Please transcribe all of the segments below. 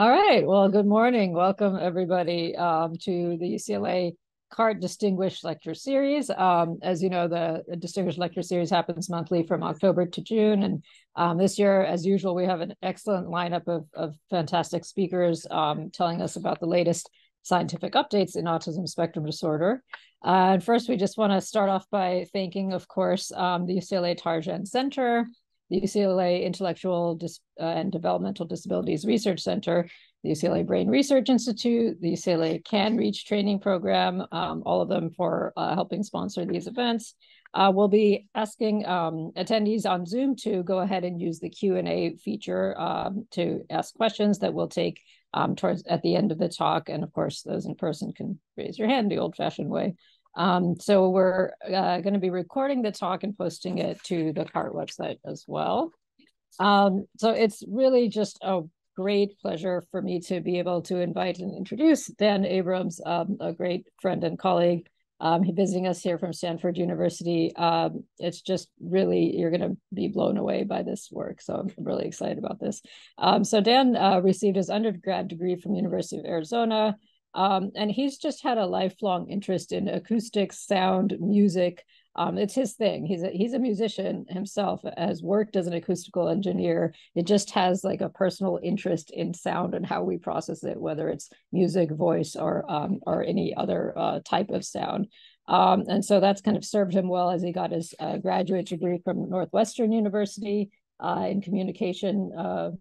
All right. Well, good morning. Welcome, everybody, to the UCLA CART Distinguished Lecture Series. As you know, the Distinguished Lecture Series happens monthly from October to June. And this year, as usual, we have an excellent lineup of fantastic speakers telling us about the latest scientific updates in autism spectrum disorder. And first, we just want to start off by thanking, of course, the UCLA Tarjan Center, the UCLA Intellectual and Developmental Disabilities Research Center, the UCLA Brain Research Institute, the UCLA Can Reach Training Program, all of them for helping sponsor these events. We'll be asking attendees on Zoom to go ahead and use the Q&A feature to ask questions that we'll take towards at the end of the talk. And of course, those in person can raise your hand the old-fashioned way. So we're going to be recording the talk and posting it to the CART website as well. So it's really just a great pleasure for me to be able to invite and introduce Dan Abrams, a great friend and colleague. He's visiting us here from Stanford University. It's just really, you're going to be blown away by this work. So I'm really excited about this. So Dan received his undergrad degree from University of Arizona. And he's just had a lifelong interest in acoustics, sound, music. It's his thing. He's a musician himself, has worked as an acoustical engineer. It just has like a personal interest in sound and how we process it, whether it's music, voice, or any other type of sound. And so that's kind of served him well as he got his graduate degree from Northwestern University in communication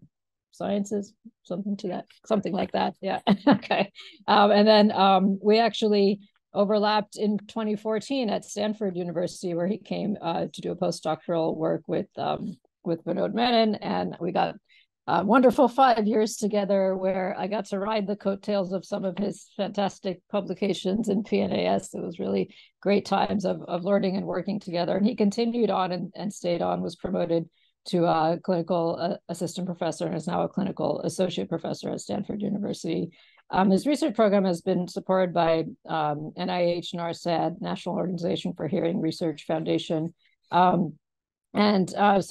sciences, something like that. Yeah. Okay. And then we actually overlapped in 2014 at Stanford University, where he came to do a postdoctoral work with Vinod Menon, and we got a wonderful 5 years together where I got to ride the coattails of some of his fantastic publications in PNAS. It was really great times of learning and working together. And he continued on and stayed on, was promoted to a clinical assistant professor and is now a clinical associate professor at Stanford University. His research program has been supported by NIH, NARSAD, National Organization for Hearing Research Foundation. So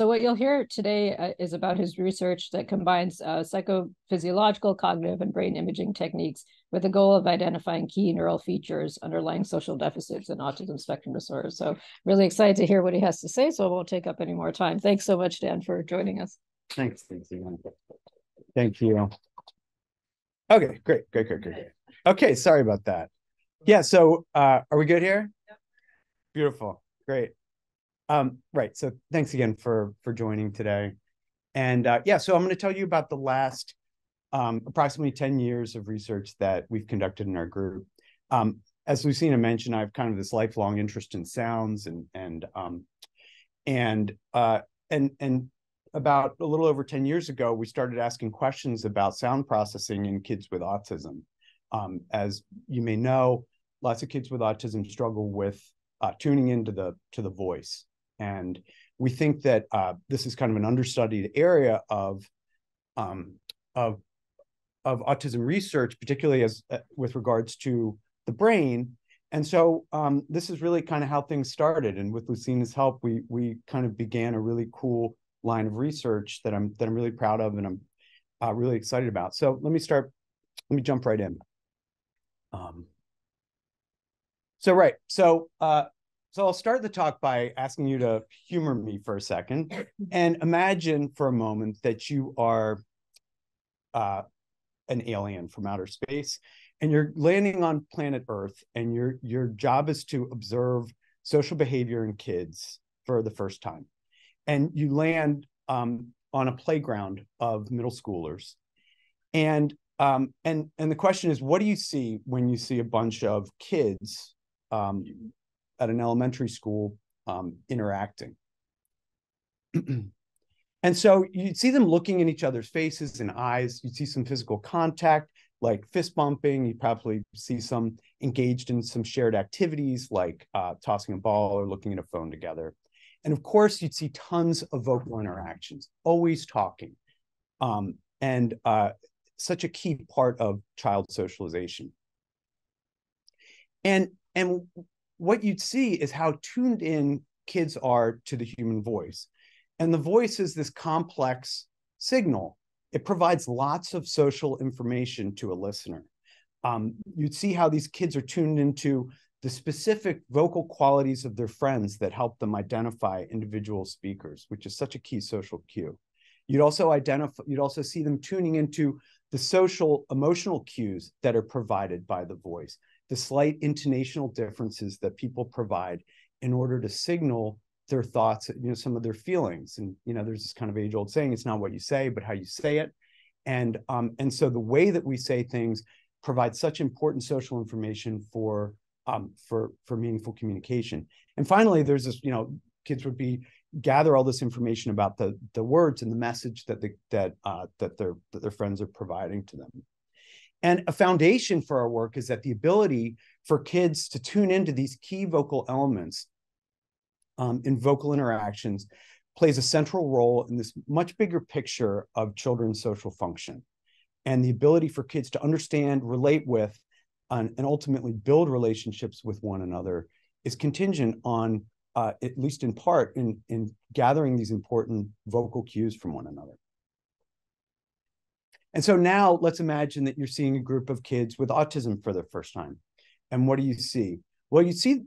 what you'll hear today is about his research that combines psychophysiological, cognitive, and brain imaging techniques with the goal of identifying key neural features underlying social deficits in autism spectrum disorder. So really excited to hear what he has to say, so I won't take up any more time. Thanks so much, Dan, for joining us. Thanks, Stacey. Thank you. Okay, great. Okay, sorry about that. Yeah, so are we good here? Yep. Beautiful, great. Right, so thanks again for joining today. And yeah, so I'm going to tell you about the last approximately 10 years of research that we've conducted in our group. As Lucina mentioned, I have kind of this lifelong interest in sounds and about a little over 10 years ago, we started asking questions about sound processing in kids with autism. As you may know, lots of kids with autism struggle with tuning into the voice. And we think that this is kind of an understudied area of autism research, particularly as with regards to the brain. And so this is really kind of how things started. And with Lucina's help, we kind of began a really cool line of research that I'm really proud of and I'm really excited about. So let me jump right in. So I'll start the talk by asking you to humor me for a second and imagine for a moment that you are an alien from outer space and you're landing on planet Earth, and your job is to observe social behavior in kids for the first time. And you land on a playground of middle schoolers. And the question is, what do you see when you see a bunch of kids at an elementary school interacting? And so you'd see them looking in each other's faces and eyes. You'd see some physical contact, like fist bumping. You'd probably see some engaged in some shared activities, like tossing a ball or looking at a phone together. And of course, you'd see tons of vocal interactions, always talking. Such a key part of child socialization. And what you'd see is how tuned in kids are to the human voice. And the voice is this complex signal it provides lots of social information to a listener. You'd see how these kids are tuned into the specific vocal qualities of their friends that help them identify individual speakers, which is such a key social cue. You'd also see them tuning into the social emotional cues that are provided by the voice, the slight intonational differences that people provide in order to signal their thoughts, some of their feelings. And, there's this kind of age-old saying, it's not what you say, but how you say it. And so the way that we say things provides such important social information for meaningful communication. And finally, there's this, kids would gather all this information about the words and the message that their friends are providing to them. And a foundation for our work is that the ability for kids to tune into these key vocal elements in vocal interactions plays a central role in this much bigger picture of children's social function. And the ability for kids to understand, relate with, and ultimately build relationships with one another is contingent on, at least in part, in gathering these important vocal cues from one another. And so now let's imagine that you're seeing a group of kids with autism for the first time. And what do you see? Well, you see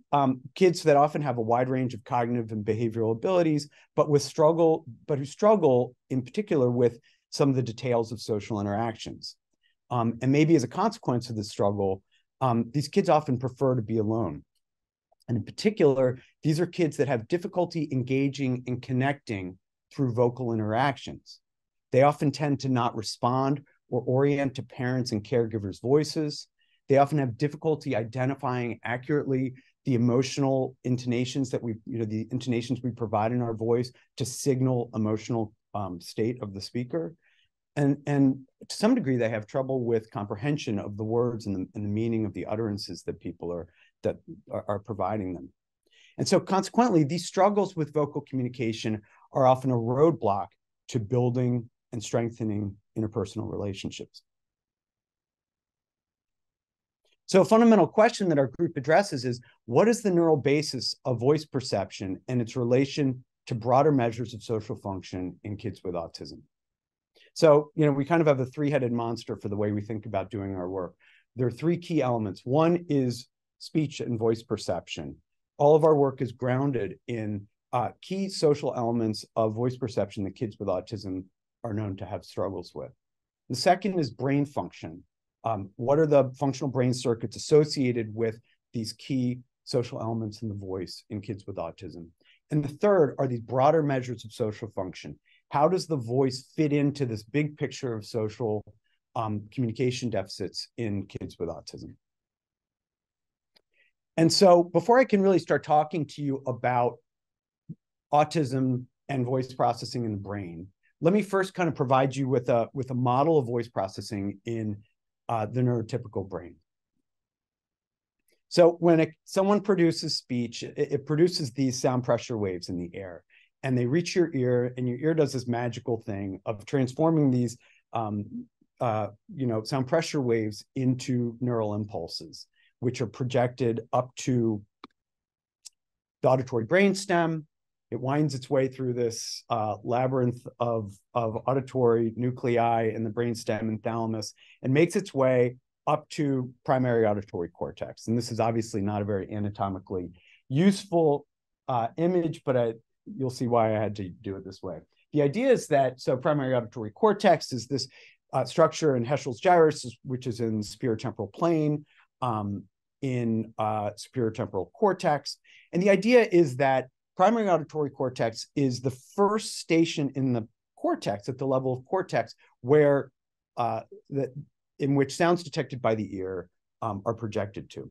kids that often have a wide range of cognitive and behavioral abilities, but who struggle in particular with some of the details of social interactions. And maybe as a consequence of this struggle, these kids often prefer to be alone. And in particular, these are kids that have difficulty engaging and connecting through vocal interactions. They often tend to not respond or orient to parents and caregivers' voices. They often have difficulty identifying accurately the emotional intonations that the intonations we provide in our voice to signal emotional state of the speaker. And to some degree, they have trouble with comprehension of the words and the meaning of the utterances that people are providing them. And so consequently, these struggles with vocal communication are often a roadblock to building and strengthening interpersonal relationships. So a fundamental question that our group addresses is, what is the neural basis of voice perception and its relation to broader measures of social function in kids with autism? So, we kind of have a three-headed monster for the way we think about doing our work. There are three key elements. One is speech and voice perception. All of our work is grounded in key social elements of voice perception that kids with autism are known to have struggles with. The second is brain function. What are the functional brain circuits associated with these key social elements in the voice in kids with autism? And the third are these broader measures of social function. How does the voice fit into this big picture of social communication deficits in kids with autism? And so before I can really start talking to you about autism and voice processing in the brain, let me first kind of provide you with a model of voice processing in the neurotypical brain. So when someone produces speech, it produces these sound pressure waves in the air, and they reach your ear, and your ear does this magical thing of transforming these sound pressure waves into neural impulses, which are projected up to the auditory brainstem. It winds its way through this labyrinth of auditory nuclei in the brainstem and thalamus, and makes its way up to primary auditory cortex. And this is obviously not a very anatomically useful image, but you'll see why I had to do it this way. The idea is that, so primary auditory cortex is this structure in Heschel's gyrus, which is in the superior temporal plane, in superior temporal cortex. And the idea is that primary auditory cortex is the first station in the cortex, at the level of cortex, where in which sounds detected by the ear are projected to.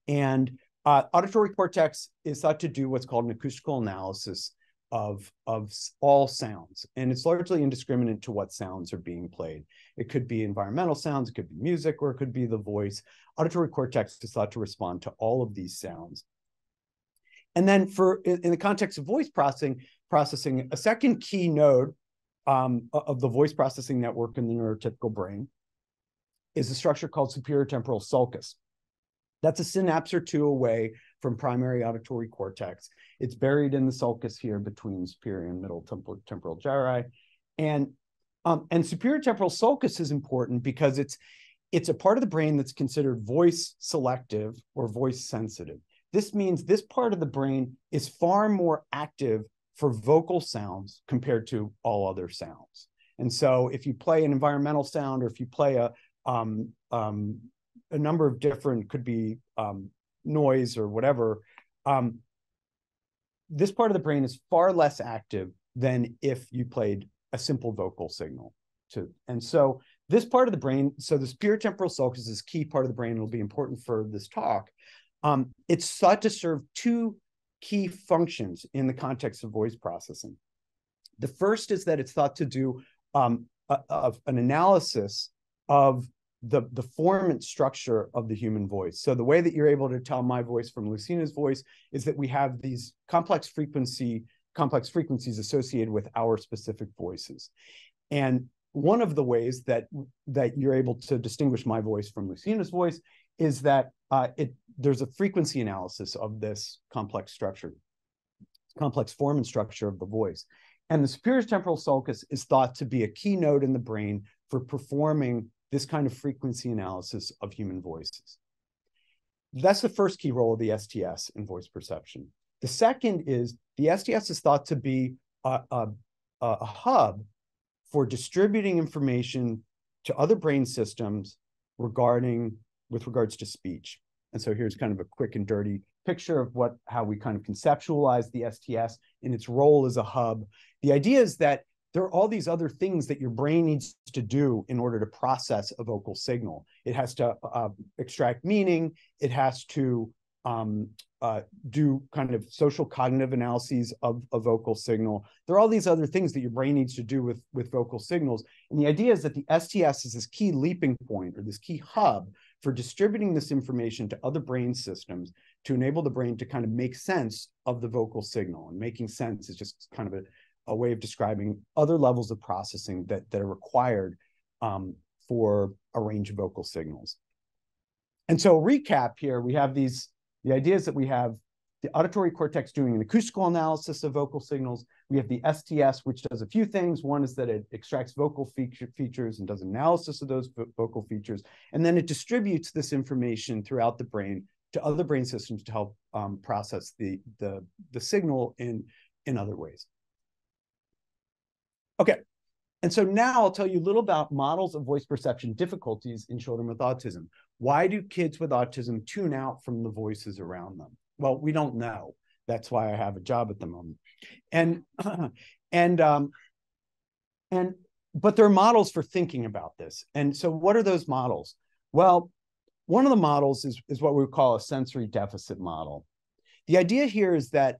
And auditory cortex is thought to do what's called an acoustical analysis of all sounds. And it's largely indiscriminate to what sounds are being played. It could be environmental sounds, it could be music, or it could be the voice. Auditory cortex is thought to respond to all of these sounds. And then in the context of voice processing, a second key node of the voice processing network in the neurotypical brain is a structure called superior temporal sulcus. That's a synapse or two away from primary auditory cortex. It's buried in the sulcus here between superior and middle temporal gyri. And And superior temporal sulcus is important because it's a part of the brain that's considered voice selective or voice sensitive. This means this part of the brain is far more active for vocal sounds compared to all other sounds. And so if you play an environmental sound, or if you play a number of different, could be noise or whatever, this part of the brain is far less active than if you played a simple vocal signal. And so this part of the brain, so the superior temporal sulcus is a key part of the brain. It'll be important for this talk. It's thought to serve two key functions in the context of voice processing. The first is that it's thought to do an analysis of the form and structure of the human voice. So the way that you're able to tell my voice from Lucina's voice is that we have these complex frequencies associated with our specific voices. And one of the ways that you're able to distinguish my voice from Lucina's voice is that there's a frequency analysis of this complex form and structure of the voice. And the superior temporal sulcus is thought to be a key node in the brain for performing this kind of frequency analysis of human voices. That's the first key role of the STS in voice perception. The second is the STS is thought to be a hub for distributing information to other brain systems with regards to speech. And so here's kind of a quick and dirty picture of how we kind of conceptualize the STS in its role as a hub. The idea is that there are all these other things that your brain needs to do in order to process a vocal signal. It has to extract meaning. It has to do kind of social cognitive analyses of a vocal signal. There are all these other things that your brain needs to do with vocal signals. And the idea is that the STS is this key leaping point, or this key hub for distributing this information to other brain systems to enable the brain to kind of make sense of the vocal signal. And making sense is just kind of a way of describing other levels of processing that are required for a range of vocal signals. And so recap here, we have the ideas that we have the auditory cortex doing an acoustical analysis of vocal signals. We have the STS, which does a few things. One is that it extracts vocal features and does analysis of those vocal features. And then it distributes this information throughout the brain to other brain systems to help process the signal in other ways. Okay, and so now I'll tell you a little about models of voice perception difficulties in children with autism. Why do kids with autism tune out from the voices around them? Well, we don't know. That's why I have a job at the moment. But there are models for thinking about this. And so what are those models? Well, one of the models is what we would call a sensory deficit model. The idea here is that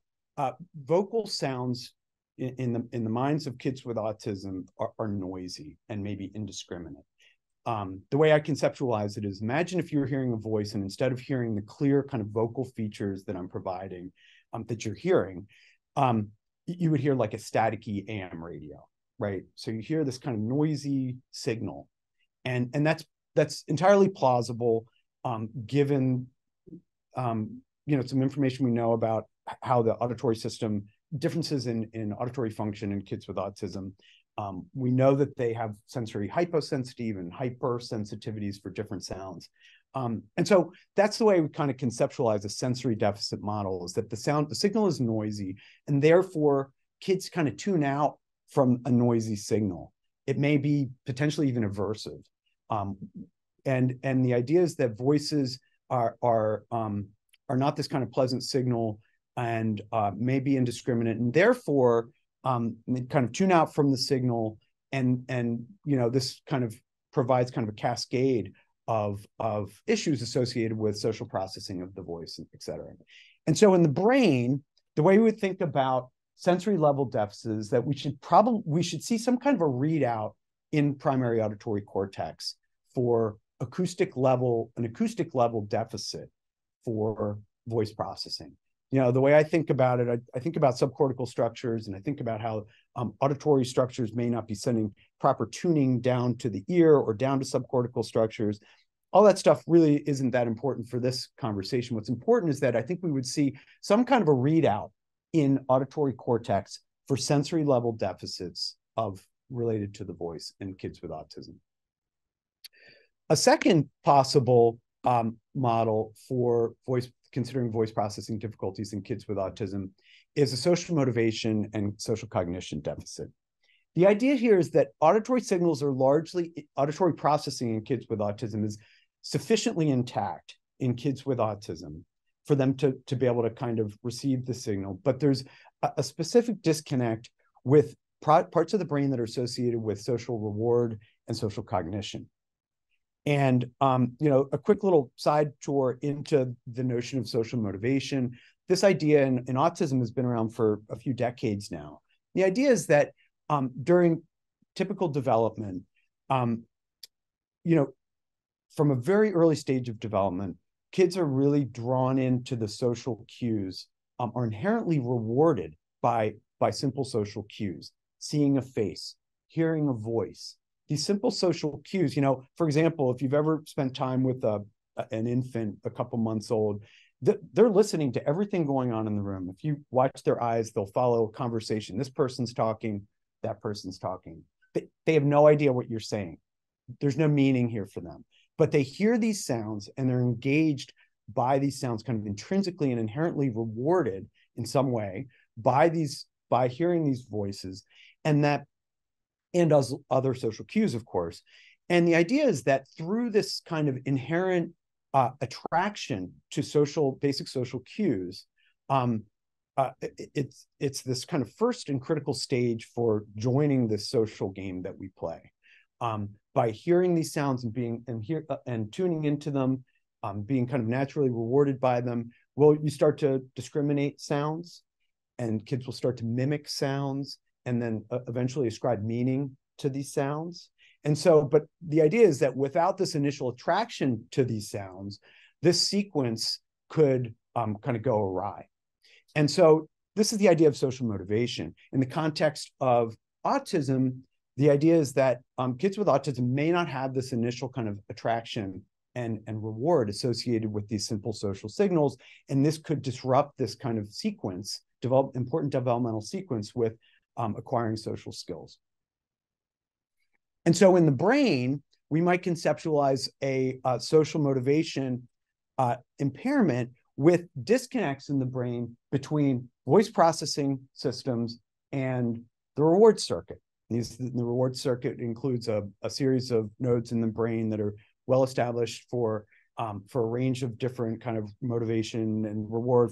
vocal sounds in the minds of kids with autism are noisy and maybe indiscriminate. The way I conceptualize it is, imagine if you're hearing a voice and instead of hearing the clear kind of vocal features that I'm providing, that you're hearing, you would hear like a staticky AM radio, right? So you hear this kind of noisy signal, and that's entirely plausible, given some information we know about how the auditory system, differences in auditory function in kids with autism. We know that they have sensory hyposensitive and hypersensitivities for different sounds. And so that's the way we kind of conceptualize a sensory deficit model, is that the signal is noisy, and therefore kids kind of tune out from a noisy signal. It may be potentially even aversive. And the idea is that voices are not this kind of pleasant signal, and may be indiscriminate, and therefore they kind of tune out from the signal, and this kind of provides kind of a cascade of issues associated with social processing of the voice, et cetera. And so in the brain, the way we would think about sensory level deficits is that we should see some kind of a readout in primary auditory cortex for an acoustic level deficit for voice processing. The way I think about it, I think about subcortical structures, and I think about how auditory structures may not be sending proper tuning down to the ear or down to subcortical structures. All that stuff really isn't that important for this conversation. What's important is that I think we would see some kind of a readout in auditory cortex for sensory level deficits of related to the voice in kids with autism. A second possible model for considering voice processing difficulties in kids with autism is a social motivation and social cognition deficit. The idea here is that auditory signals are largely, auditory processing in kids with autism is sufficiently intact in kids with autism for them to be able to kind of receive the signal. But there's a specific disconnect with parts of the brain that are associated with social reward and social cognition. And, a quick little side tour into the notion of social motivation. This idea in autism has been around for a few decades now. The idea is that during typical development, from a very early stage of development, kids are really drawn into the social cues, are inherently rewarded by simple social cues, seeing a face, hearing a voice. These simple social cues, for example, if you've ever spent time with an infant, a couple months old, they're listening to everything going on in the room. If you watch their eyes, they'll follow a conversation. This person's talking, that person's talking. They have no idea what you're saying. There's no meaning here for them. But they hear these sounds and they're engaged by these sounds, kind of intrinsically and inherently rewarded in some way by hearing these voices, and as other social cues, of course. And the idea is that through this kind of inherent attraction to basic social cues, it's this kind of first and critical stage for joining this social game that we play. By hearing these sounds and tuning into them, being kind of naturally rewarded by them, you start to discriminate sounds, and kids will start to mimic sounds and then eventually ascribe meaning to these sounds. And so, but the idea is that without this initial attraction to these sounds, this sequence could kind of go awry. And so this is the idea of social motivation. In the context of autism, the idea is that kids with autism may not have this initial kind of attraction and reward associated with these simple social signals. And this could disrupt this kind of sequence, important developmental sequence with acquiring social skills. And so in the brain, we might conceptualize a social motivation impairment with disconnects in the brain between voice processing systems and the reward circuit. The reward circuit includes a series of nodes in the brain that are well established for a range of different kind of motivation and reward,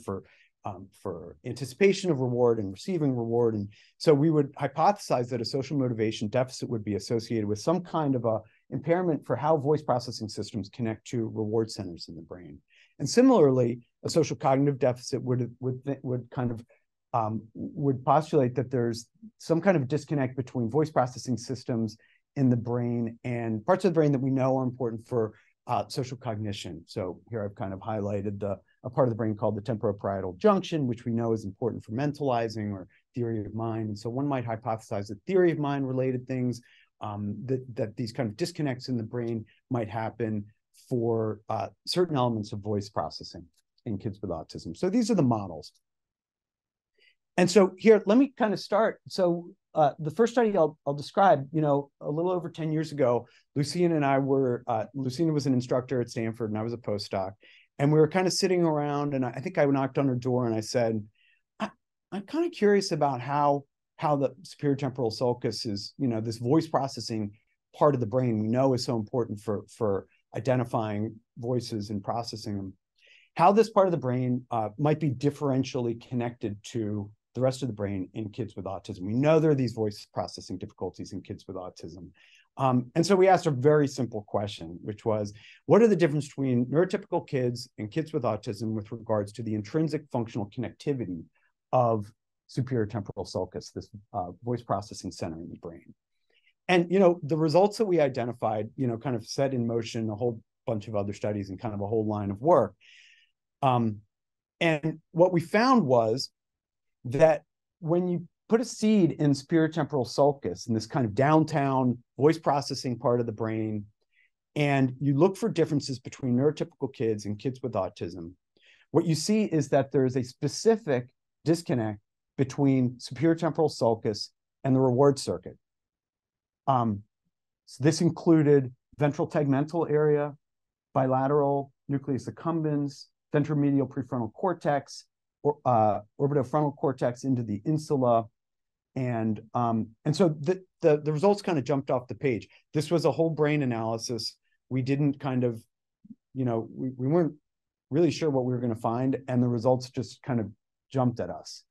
for anticipation of reward and receiving reward. And so we would hypothesize that a social motivation deficit would be associated with some kind of a impairment for how voice processing systems connect to reward centers in the brain. And similarly, a social cognitive deficit would postulate that there's some kind of disconnect between voice processing systems in the brain and parts of the brain that we know are important for social cognition. So here I've kind of highlighted a part of the brain called the temporoparietal junction, which we know is important for mentalizing or theory of mind. And so one might hypothesize that theory of mind related things, that these kind of disconnects in the brain might happen for certain elements of voice processing in kids with autism. So these are the models. And so here, let me kind of start. So the first study I'll describe, a little over 10 years ago, Lucina and I were, Lucina was an instructor at Stanford and I was a postdoc. And we were kind of sitting around, and I think I knocked on her door and I said, I'm kind of curious about how the superior temporal sulcus is, this voice processing part of the brain we know is so important for identifying voices and processing them, how this part of the brain might be differentially connected to the rest of the brain in kids with autism. We know there are these voice processing difficulties in kids with autism. And so we asked a very simple question, which was, what are the differences between neurotypical kids and kids with autism with regards to the intrinsic functional connectivity of superior temporal sulcus, this voice processing center in the brain? And, the results that we identified, kind of set in motion a whole bunch of other studies and kind of a whole line of work. And what we found was that when you put a seed in superior temporal sulcus, in this kind of downtown voice processing part of the brain, and you look for differences between neurotypical kids and kids with autism, what you see is that there is a specific disconnect between superior temporal sulcus and the reward circuit. So this included ventral tegmental area, bilateral nucleus accumbens, ventromedial prefrontal cortex, or orbitofrontal cortex into the insula. And so the results kind of jumped off the page. This was a whole brain analysis. We didn't kind of, we weren't really sure what we were going to find, and the results just kind of jumped at us.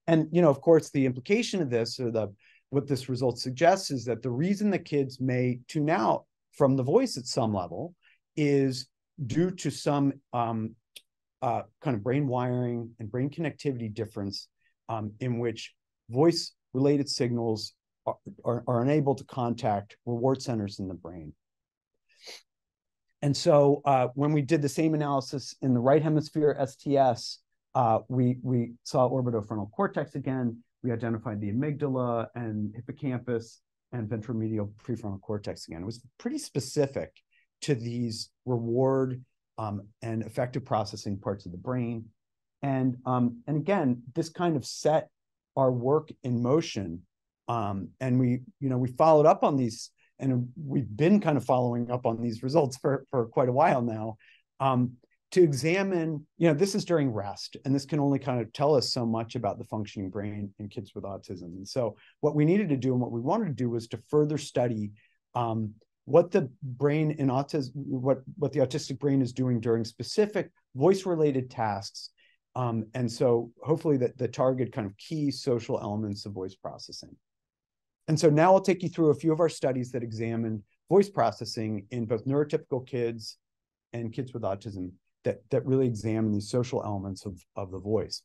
And, of course, the implication of this, or what this result suggests, is that the reason that kids may tune out from the voice at some level is due to some kind of brain wiring and brain connectivity difference in which voice-related signals are unable to contact reward centers in the brain. And so when we did the same analysis in the right hemisphere STS, we saw orbitofrontal cortex again. We identified the amygdala and hippocampus and ventromedial prefrontal cortex again. It was pretty specific to these reward and affective processing parts of the brain. And again, this kind of set our work in motion. And we followed up on these, and we've been kind of following up on these results for quite a while now, to examine, this is during rest, and this can only kind of tell us so much about the functioning brain in kids with autism. And so what we needed to do and what we wanted to do was to further study what the brain in autism, what the autistic brain is doing during specific voice-related tasks. And so hopefully the target kind of key social elements of voice processing. And so now I'll take you through a few of our studies that examined voice processing in both neurotypical kids and kids with autism that really examine these social elements of the voice.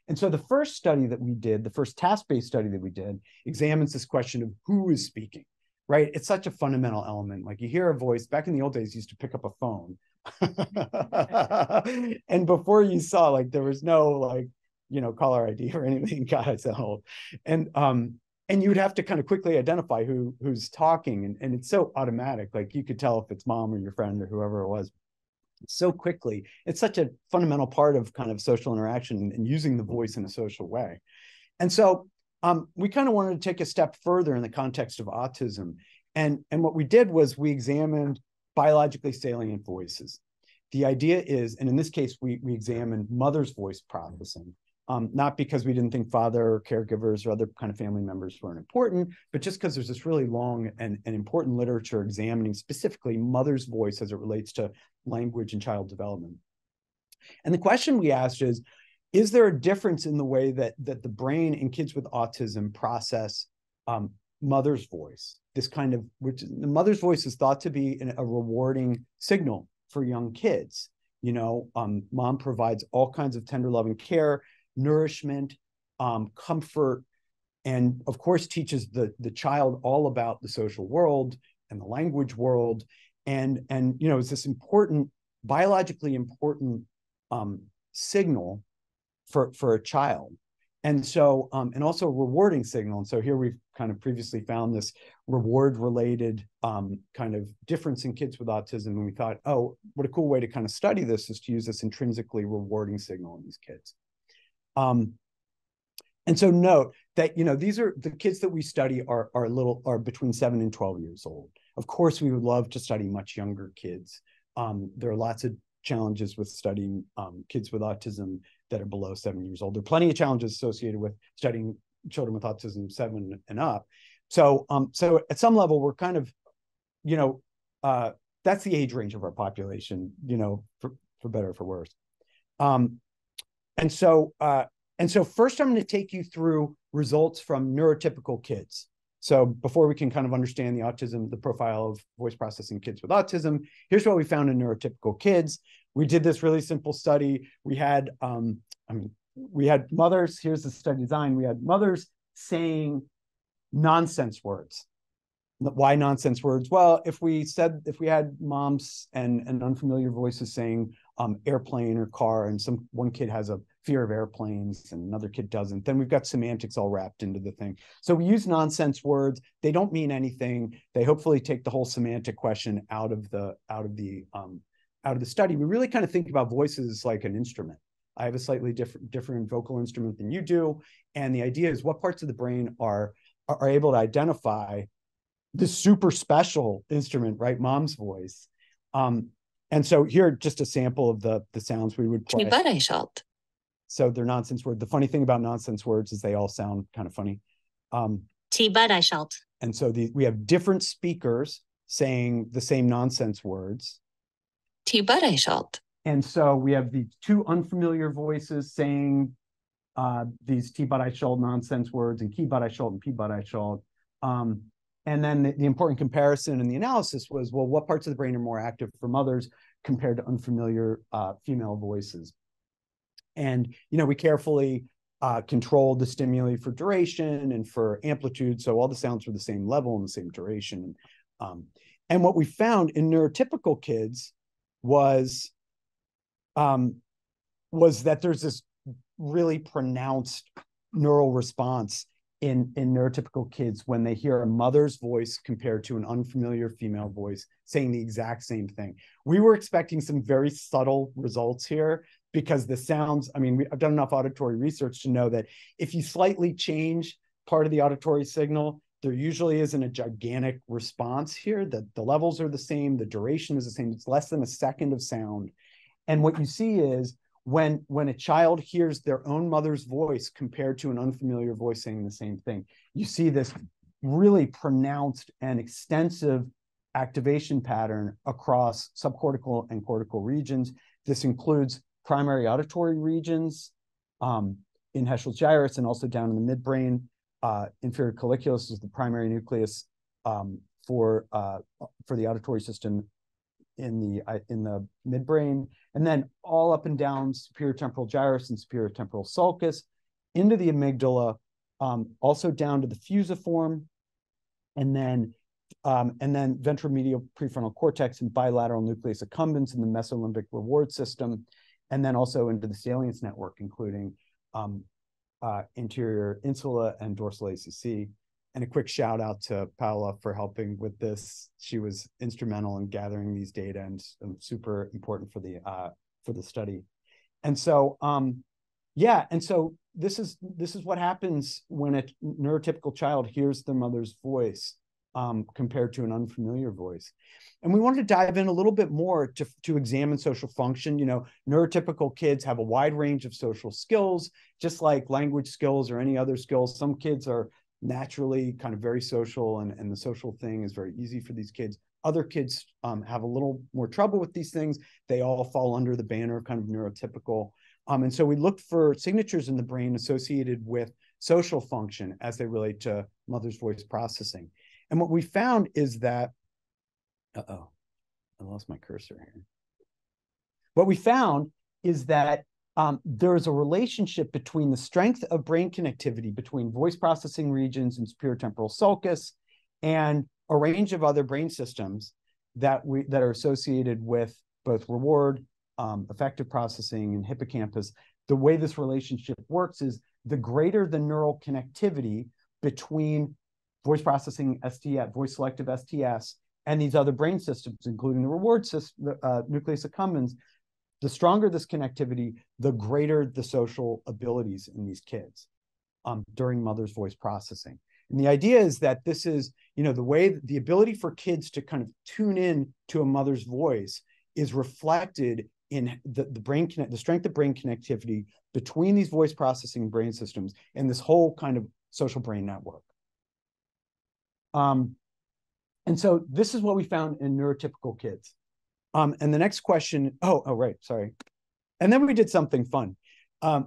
And so the first study that we did, the first task-based study that we did, examines this question of who is speaking, right? It's such a fundamental element. Like, you hear a voice, back in the old days, you used to pick up a phone. And before you saw, like, there was no caller ID or anything. God, it's that old. And you'd have to kind of quickly identify who's talking. And it's so automatic. Like, you could tell if it's mom or your friend or whoever it was so quickly. It's such a fundamental part of kind of social interaction and using the voice in a social way. And so we kind of wanted to take a step further in the context of autism. And what we did was we examined biologically salient voices. The idea is, and in this case, we examined mother's voice processing, not because we didn't think father or caregivers or other kind of family members weren't important, but just because there's this really long and important literature examining specifically mother's voice as it relates to language and child development. And the question we asked is there a difference in the way that the brain in kids with autism process mother's voice? This kind of, which the mother's voice is thought to be a rewarding signal for young kids. Mom provides all kinds of tender loving care, nourishment, comfort, and of course teaches the child all about the social world and the language world. And it's this important, biologically important signal for a child. And so, and also a rewarding signal. And so here we've kind of previously found this reward-related kind of difference in kids with autism. And we thought, oh, what a cool way to kind of study this is to use this intrinsically rewarding signal in these kids. And so note that, these are the kids that we study are between 7 and 12 years old. Of course, we would love to study much younger kids. There are lots of challenges with studying kids with autism that are below 7 years old. There are plenty of challenges associated with studying children with autism 7 and up. So at some level, we're kind of, that's the age range of our population, for better or for worse. And so first, I'm going to take you through results from neurotypical kids. So before we can kind of understand the profile of voice processing kids with autism, here's what we found in neurotypical kids. We did this really simple study. We had mothers. Here's the study design. We had mothers saying nonsense words. Why nonsense words? Well, if we had moms and unfamiliar voices saying airplane or car, and one kid has a fear of airplanes and another kid doesn't, then we've got semantics all wrapped into the thing. So we use nonsense words. They don't mean anything. They hopefully take the whole semantic question out of the study. We really kind of think about voices like an instrument. I have a slightly different vocal instrument than you do, and the idea is what parts of the brain are able to identify this super special instrument, right? Mom's voice. And so here, just a sample of the sounds we would play. So they're nonsense words. The funny thing about nonsense words is they all sound kind of funny. And so we have different speakers saying the same nonsense words. And so we have the two unfamiliar voices saying these T-Badaishalt nonsense words and Ki-Badaishalt and Pi-Badaishalt. And then the important comparison in the analysis was, well, what parts of the brain are more active for mothers compared to unfamiliar female voices? And, we carefully controlled the stimuli for duration and for amplitude. So all the sounds were the same level and the same duration. And what we found in neurotypical kids was that there's this really pronounced neural response in neurotypical kids when they hear a mother's voice compared to an unfamiliar female voice saying the exact same thing. We were expecting some very subtle results here because the sounds, I've done enough auditory research to know that if you slightly change part of the auditory signal, there usually isn't a gigantic response here. The levels are the same, the duration is the same, it's less than a second of sound. And what you see is when a child hears their own mother's voice compared to an unfamiliar voice saying the same thing, you see this really pronounced and extensive activation pattern across subcortical and cortical regions. This includes primary auditory regions in Heschel's gyrus and also down in the midbrain. Inferior colliculus is the primary nucleus for the auditory system in the midbrain, and then all up and down superior temporal gyrus and superior temporal sulcus into the amygdala, also down to the fusiform, and then ventromedial prefrontal cortex and bilateral nucleus accumbens in the mesolimbic reward system, and then also into the salience network, including anterior insula and dorsal ACC. And a quick shout out to Paola for helping with this. She was instrumental in gathering these data and super important for the study. And so, and so this is what happens when a neurotypical child hears their mother's voice compared to an unfamiliar voice. And we wanted to dive in a little bit more to examine social function. Neurotypical kids have a wide range of social skills, just like language skills or any other skills. Some kids are naturally kind of very social, and the social thing is very easy for these kids. Other kids have a little more trouble with these things. They all fall under the banner of kind of neurotypical. And so we looked for signatures in the brain associated with social function as they relate to mother's voice processing. And what we found is that, I lost my cursor here. What we found is that there is a relationship between the strength of brain connectivity between voice processing regions and superior temporal sulcus and a range of other brain systems that are associated with both reward, affective processing, and hippocampus. The way this relationship works is the greater the neural connectivity between voice processing STS, voice selective STS, and these other brain systems, including the reward system, nucleus accumbens, the stronger this connectivity, the greater the social abilities in these kids during mother's voice processing. And the idea is that this is, the ability for kids to kind of tune in to a mother's voice is reflected in the strength of brain connectivity between these voice processing brain systems and this whole kind of social brain network. And so this is what we found in neurotypical kids. And the next question, right, sorry. And then we did something fun. I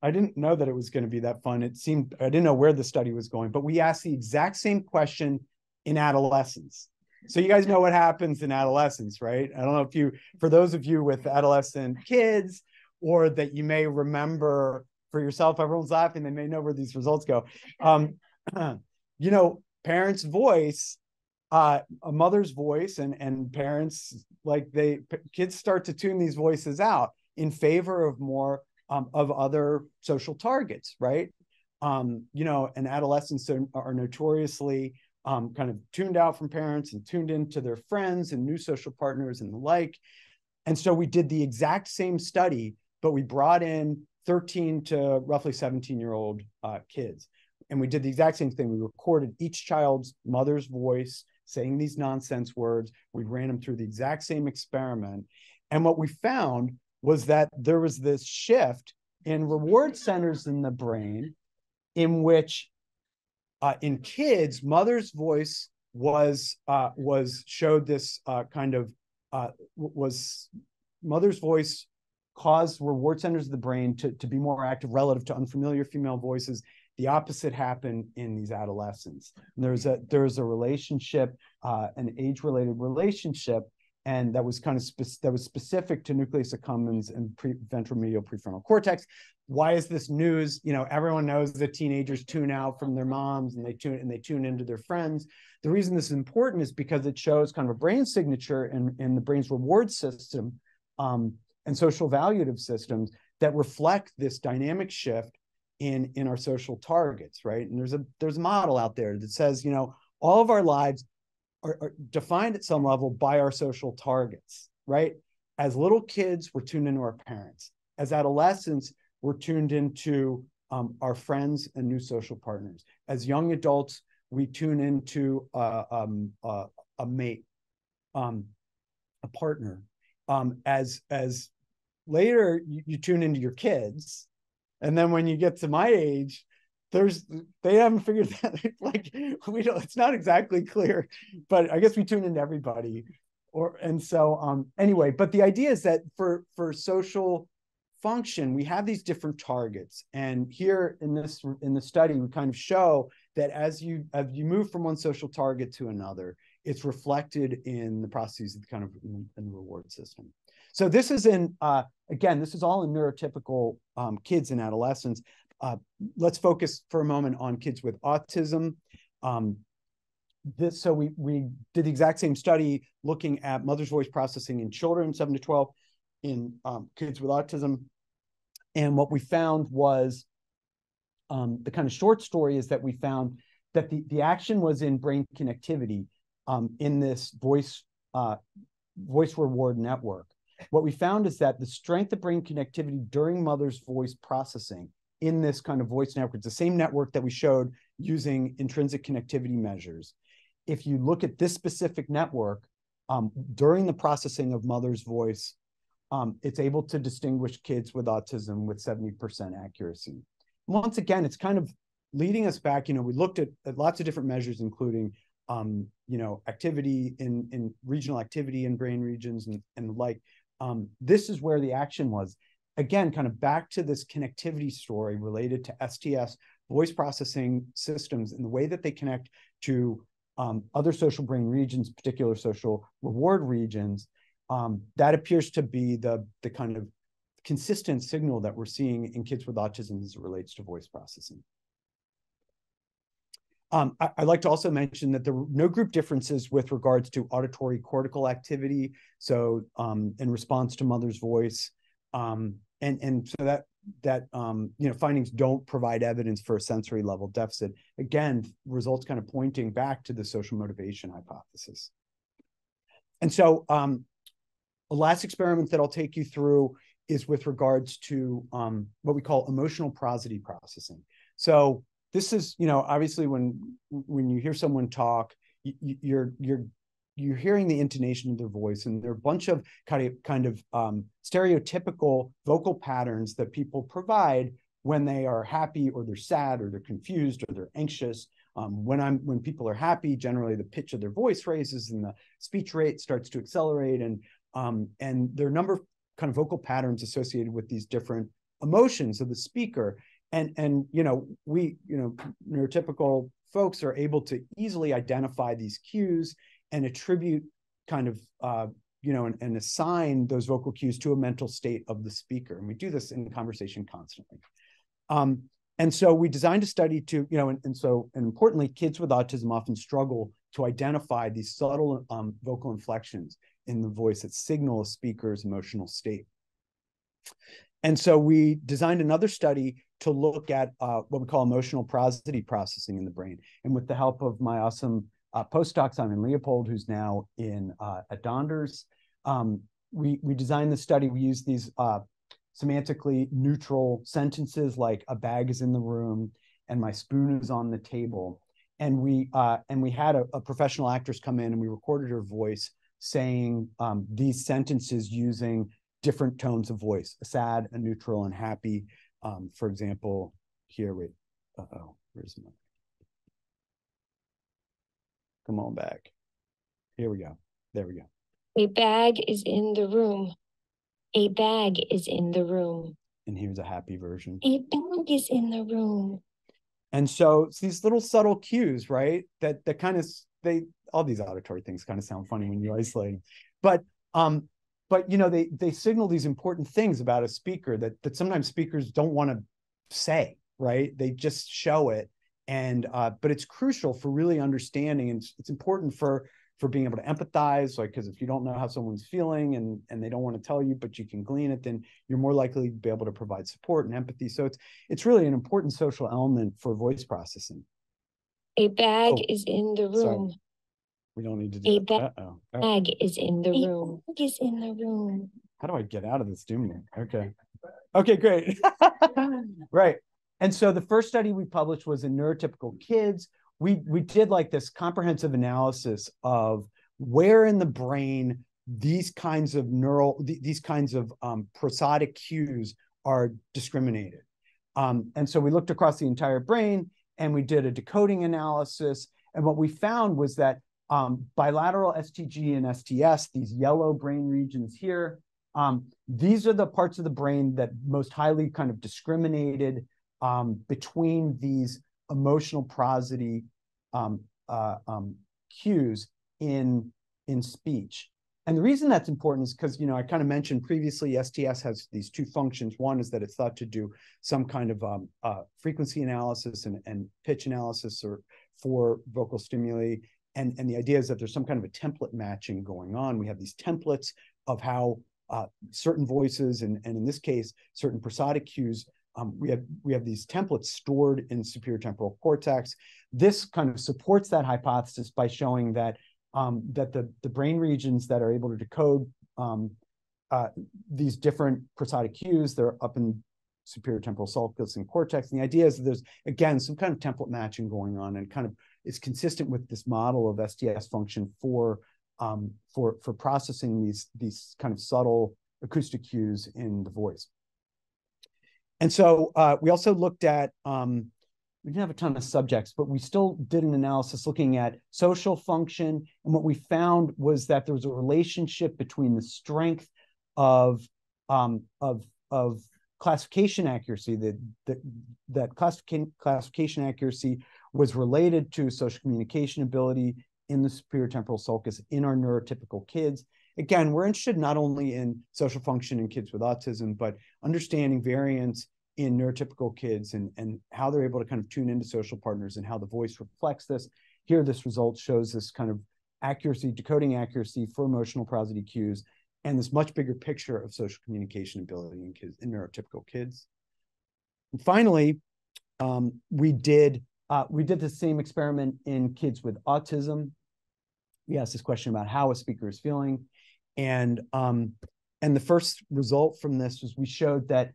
didn't know that it was going to be that fun. I didn't know where the study was going, but we asked the exact same question in adolescence. So you guys know what happens in adolescence, right? I don't know for those of you with adolescent kids, or that you may remember for yourself, everyone's laughing, they may know where these results go. Parents' voice, a mother's voice, and parents, kids start to tune these voices out in favor of more of other social targets, right? And adolescents are notoriously kind of tuned out from parents and tuned into their friends and new social partners and the like. And so we did the exact same study, but we brought in 13 to roughly 17-year-old kids. we did the exact same thing. We recorded each child's mother's voice saying these nonsense words. We ran them through the exact same experiment. And what we found was that there was this shift in reward centers in the brain in which in kids, mother's voice was showed this mother's voice caused reward centers of the brain to be more active relative to unfamiliar female voices. The opposite happened in these adolescents. And there's a relationship, an age-related relationship, and that was specific to nucleus accumbens and ventromedial prefrontal cortex. Why is this news? Everyone knows that teenagers tune out from their moms and they tune into their friends. The reason this is important is because it shows kind of a brain signature in the brain's reward system and social valuative systems that reflect this dynamic shift in our social targets, right? And there's a model out there that says, all of our lives are defined at some level by our social targets, right? As little kids, we're tuned into our parents. As adolescents, we're tuned into our friends and new social partners. As young adults, we tune into a mate, a partner. As later, you tune into your kids. And then when you get to my age, they haven't figured that, it's not exactly clear, but I guess we tune into everybody. Anyway, but the idea is that for social function, we have these different targets. And here in the study, we kind of show that as you move from one social target to another, it's reflected in the processes of in the reward system. So this is again, this is all in neurotypical kids and adolescents. Let's focus for a moment on kids with autism. So we did the exact same study looking at mother's voice processing in children 7 to 12 in kids with autism. And what we found was the kind of short story is that we found that the action was in brain connectivity in this voice reward network. What we found is that the strength of brain connectivity during mother's voice processing in this kind of voice network, it's the same network that we showed using intrinsic connectivity measures. If you look at this specific network, during the processing of mother's voice, it's able to distinguish kids with autism with 70% accuracy. Once again, it's kind of leading us back, we looked at lots of different measures, including activity in regional activity in brain regions and the like. This is where the action was. Again, kind of back to this connectivity story related to STS voice processing systems and the way that they connect to other social brain regions, particular social reward regions. That appears to be the kind of consistent signal that we're seeing in kids with autism as it relates to voice processing. I'd like to also mention that there were no group differences with regards to auditory cortical activity. So in response to mother's voice, and so that findings don't provide evidence for a sensory level deficit. Again, results kind of pointing back to the social motivation hypothesis. And so the last experiment that I'll take you through is with regards to what we call emotional prosody processing. So this is, obviously when you hear someone talk, you're hearing the intonation of their voice, and there are a bunch of kind of stereotypical vocal patterns that people provide when they are happy or they're sad or they're confused or they're anxious. When people are happy, generally the pitch of their voice raises and the speech rate starts to accelerate, and there are a number of kind of vocal patterns associated with these different emotions of the speaker. And we neurotypical folks are able to easily identify these cues and attribute kind of and assign those vocal cues to a mental state of the speaker. And we do this in conversation constantly. And so we designed a study to, and importantly, kids with autism often struggle to identify these subtle vocal inflections in the voice that signal a speaker's emotional state. And so we designed another study to look at what we call emotional prosody processing in the brain. And with the help of my awesome postdoc, Simon Leopold, who's now at Donders, we designed the study. We used these semantically neutral sentences like "a bag is in the room" and my spoon is on the table. And we had a professional actress come in, and we recorded her voice saying these sentences using different tones of voice: a sad, a neutral, and happy. For example, here, wait, where's my? Come on back. Here we go. There we go. A bag is in the room. A bag is in the room. And here's a happy version. A bag is in the room. And so it's these little subtle cues, right? That kind of, all these auditory things kind of sound funny when you isolate them. But you know, they signal these important things about a speaker that sometimes speakers don't want to say, right? They just show it. And but it's crucial for really understanding, and it's important for being able to empathize, like, because if you don't know how someone's feeling and they don't want to tell you, but you can glean it, then you're more likely to be able to provide support and empathy. So it's really an important social element for voice processing. A bag is in the room. Sorry. We don't need to do that. Bag is in the room. Bag is in the room. How do I get out of this doom? Okay, great. Right. And so the first study we published was in neurotypical kids. We did like this comprehensive analysis of where in the brain these kinds of prosodic cues are discriminated. And so we looked across the entire brain, and we did a decoding analysis. And what we found was that bilateral STG and STS, these yellow brain regions here, these are the parts of the brain that most highly kind of discriminated between these emotional prosody cues in speech. And the reason that's important is because, you know, I kind of mentioned previously, STS has these two functions. One is that it's thought to do some kind of frequency analysis and pitch analysis for vocal stimuli. And the idea is that there's some kind of a template matching going on. We have these templates of how certain voices, and in this case, certain prosodic cues, we have these templates stored in superior temporal cortex. This kind of supports that hypothesis by showing that the brain regions that are able to decode these different prosodic cues, they're up in superior temporal sulcus and cortex. And the idea is that there's, again, some kind of template matching going on, and kind of is consistent with this model of STS function for processing these kind of subtle acoustic cues in the voice. And so we also looked at, we didn't have a ton of subjects, but we still did an analysis looking at social function. And what we found was that there was a relationship between the strength of classification accuracy, that classification accuracy was related to social communication ability in the superior temporal sulcus in our neurotypical kids. Again, we're interested not only in social function in kids with autism, but understanding variance in neurotypical kids and how they're able to kind of tune into social partners and how the voice reflects this. Here, this result shows this kind of accuracy, decoding accuracy for emotional prosody cues, and this much bigger picture of social communication ability in kids, in neurotypical kids. And finally, we did the same experiment in kids with autism. We asked this question about how a speaker is feeling. And the first result from this was we showed that,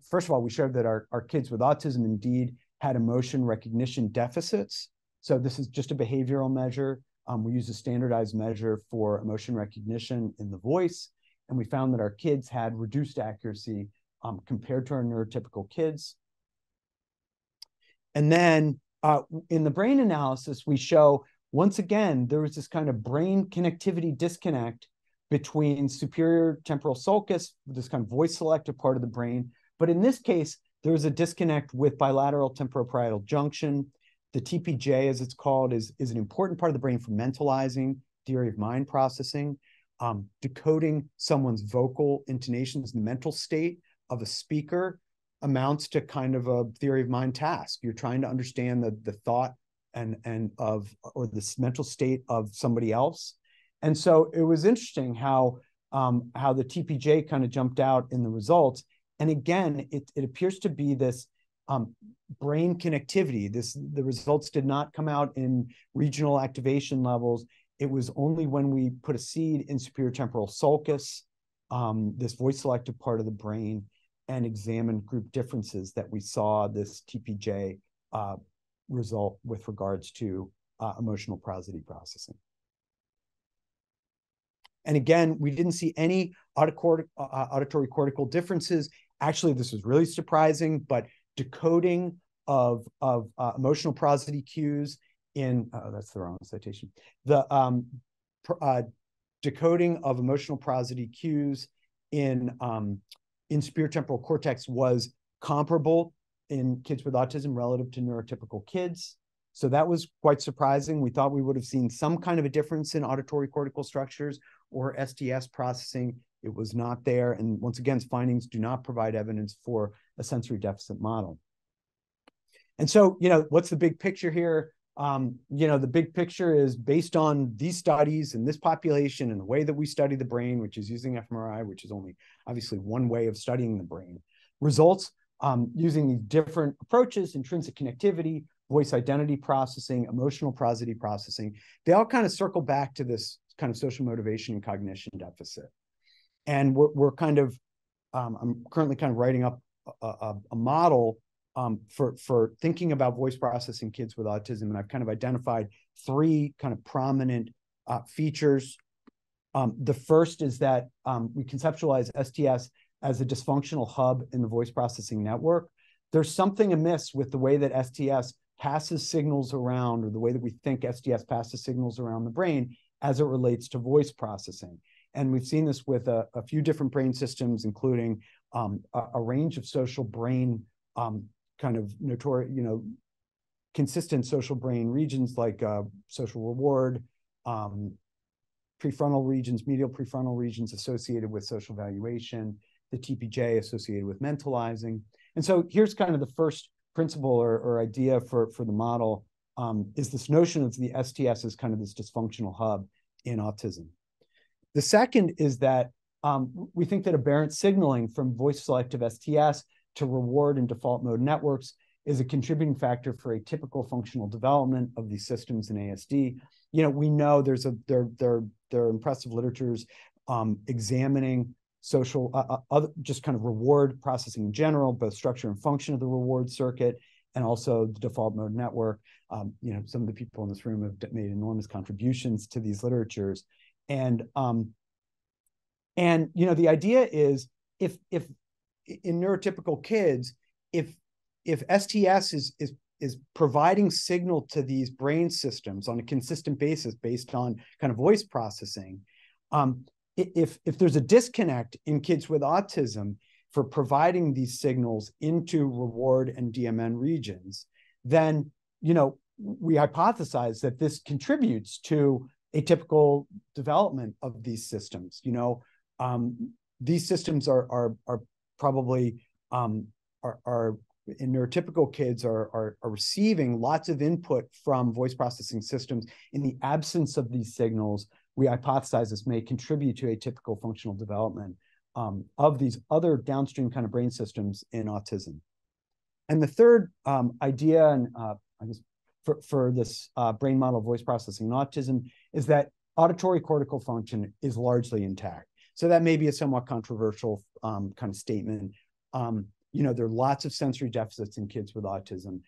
first of all, we showed that our kids with autism indeed had emotion recognition deficits. So this is just a behavioral measure. We use a standardized measure for emotion recognition in the voice. And we found that our kids had reduced accuracy compared to our neurotypical kids. And then in the brain analysis, we show, once again, there was this kind of brain connectivity disconnect between superior temporal sulcus, this kind of voice selective part of the brain. But in this case, there was a disconnect with bilateral temporoparietal junction. The TPJ, as it's called, is an important part of the brain for mentalizing, theory of mind processing, decoding someone's vocal intonations. The mental state of a speaker amounts to kind of a theory of mind task. You're trying to understand the thought or this mental state of somebody else. And so it was interesting how the TPJ kind of jumped out in the results. And again, it appears to be this brain connectivity. The results did not come out in regional activation levels. It was only when we put a seed in superior temporal sulcus, this voice selective part of the brain, and examined group differences that we saw this TPJ result with regards to emotional prosody processing. And again, we didn't see any auditory cortical differences. Actually, this was really surprising, but decoding of emotional prosody cues in, that's the wrong citation. The decoding of emotional prosody cues in superior cortex was comparable in kids with autism relative to neurotypical kids. So that was quite surprising. We thought we would have seen some kind of a difference in auditory cortical structures or STS processing. It was not there. And once again, findings do not provide evidence for a sensory deficit model. And so, what's the big picture here? The big picture is based on these studies and this population and the way that we study the brain, which is using fMRI, which is only obviously one way of studying the brain. Results using these different approaches, intrinsic connectivity, voice identity processing, emotional prosody processing, they all kind of circle back to this kind of social motivation and cognition deficit. And we're kind of, I'm currently kind of writing up a model for thinking about voice processing kids with autism. And I've kind of identified three kind of prominent features. The first is that we conceptualize STS as a dysfunctional hub in the voice processing network. There's something amiss with the way that STS passes signals around, or the way that we think STS passes signals around the brain as it relates to voice processing. And we've seen this with a few different brain systems, including a range of social brain kind of notorious, consistent social brain regions like social reward, prefrontal regions, medial prefrontal regions associated with social valuation, the TPJ associated with mentalizing. And so here's kind of the first principle or idea for the model, is this notion of the STS as kind of this dysfunctional hub in autism. The second is that we think that aberrant signaling from voice selective STS to reward and default mode networks is a contributing factor for atypical functional development of these systems in ASD. We know there are impressive literatures examining social, just kind of reward processing in general, both structure and function of the reward circuit, and also the default mode network. Some of the people in this room have made enormous contributions to these literatures. And the idea is if in neurotypical kids, if STS is providing signal to these brain systems on a consistent basis based on kind of voice processing, if there's a disconnect in kids with autism for providing these signals into reward and DMN regions, then we hypothesize that this contributes to atypical development of these systems. These systems are probably are in neurotypical kids are receiving lots of input from voice processing systems. In the absence of these signals, we hypothesize this may contribute to atypical functional development of these other downstream kind of brain systems in autism. And the third idea, and I guess for this brain model of voice processing in autism, is that auditory cortical function is largely intact. So that may be a somewhat controversial kind of statement. There are lots of sensory deficits in kids with autism.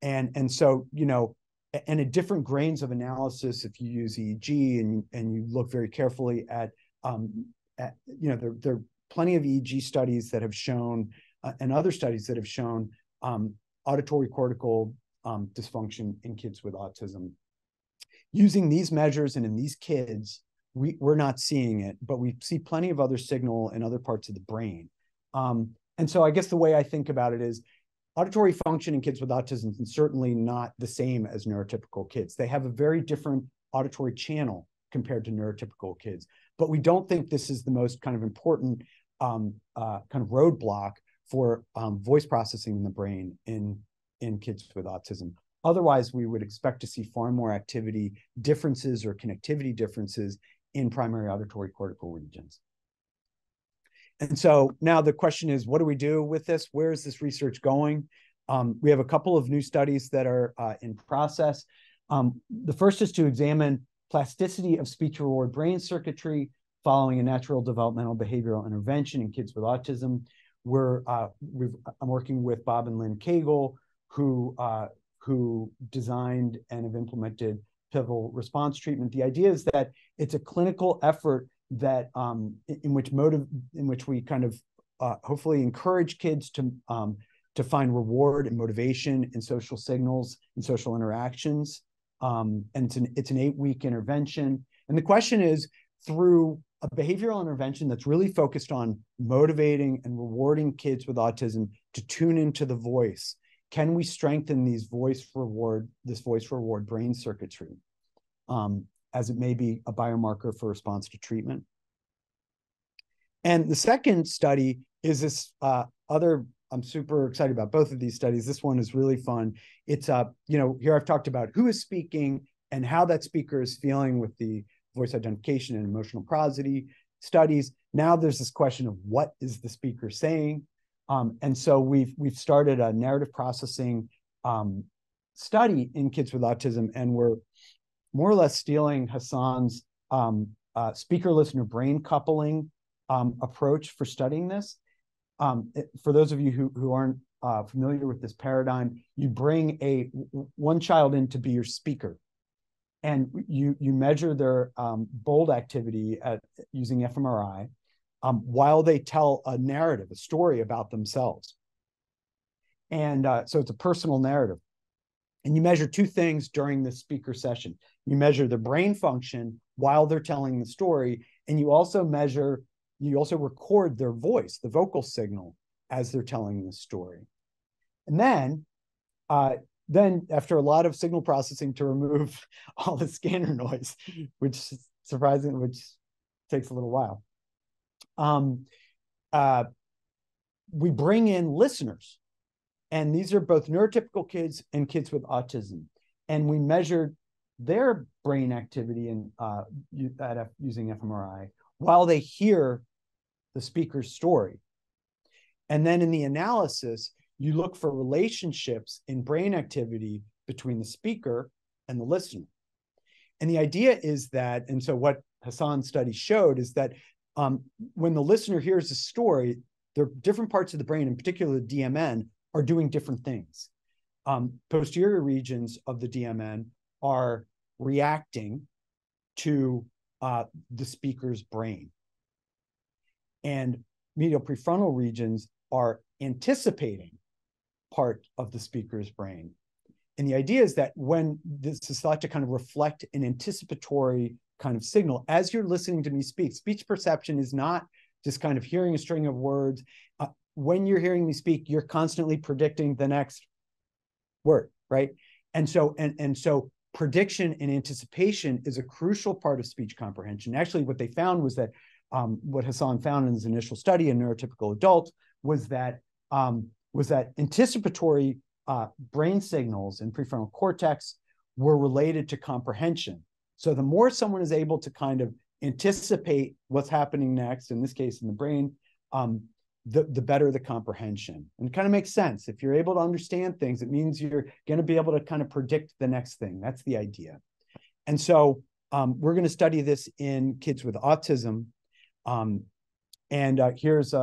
And so, and at different grains of analysis, if you use EEG and you look very carefully at there are plenty of EEG studies that have shown, and other studies that have shown auditory cortical dysfunction in kids with autism. Using these measures and in these kids, we're not seeing it, but we see plenty of other signal in other parts of the brain. And so I guess the way I think about it is auditory function in kids with autism is certainly not the same as neurotypical kids. They have a very different auditory channel compared to neurotypical kids, but we don't think this is the most kind of important kind of roadblock for voice processing in the brain in kids with autism. Otherwise, we would expect to see far more activity differences or connectivity differences in primary auditory cortical regions. And so now the question is, what do we do with this? Where is this research going? We have a couple of new studies that are in process. The first is to examine plasticity of speech reward brain circuitry following a natural developmental behavioral intervention in kids with autism. I'm working with Bob and Lynn Cagle, who designed and have implemented pivotal response treatment. The idea is that it's a clinical effort that in which we kind of hopefully encourage kids to find reward and motivation in social signals and social interactions. And it's an 8-week intervention. And the question is, through a behavioral intervention that's really focused on motivating and rewarding kids with autism to tune into the voice, can we strengthen this voice reward brain circuitry, as it may be a biomarker for response to treatment? And the second study is this I'm super excited about both of these studies. This one is really fun. It's here I've talked about who is speaking and how that speaker is feeling with the voice identification and emotional prosody studies. Now there's this question of what is the speaker saying? And so we've started a narrative processing study in kids with autism, and we're more or less stealing Hassan's speaker-listener brain coupling approach for studying this. For those of you who aren't familiar with this paradigm, you bring one child in to be your speaker, and you measure their bold activity using fMRI while they tell a narrative, a story about themselves. And so it's a personal narrative. And you measure two things during the speaker session. You measure the brain function while they're telling the story, and you also record their voice, the vocal signal, as they're telling the story. And then after a lot of signal processing to remove all the scanner noise, which takes a little while, we bring in listeners. And these are both neurotypical kids and kids with autism. And we measured their brain activity using fMRI while they hear the speaker's story. And then in the analysis, you look for relationships in brain activity between the speaker and the listener. And the idea is that, and so what Hassan's study showed is that when the listener hears a story, there are different parts of the brain, in particular the DMN, are doing different things. Posterior regions of the DMN are reacting to the speaker's brain. And medial prefrontal regions are anticipating part of the speaker's brain. And the idea is that when this is thought to kind of reflect an anticipatory kind of signal, as you're listening to me speak, speech perception is not just kind of hearing a string of words. When you're hearing me speak, you're constantly predicting the next word, right? And so prediction and anticipation is a crucial part of speech comprehension. Actually, what they found was that what Hassan found in his initial study in neurotypical adults was that anticipatory brain signals in prefrontal cortex were related to comprehension. So the more someone is able to kind of anticipate what's happening next, in this case in the brain, the better the comprehension. And it kind of makes sense. If you're able to understand things, it means you're going to be able to kind of predict the next thing. That's the idea. And so we're going to study this in kids with autism. Here's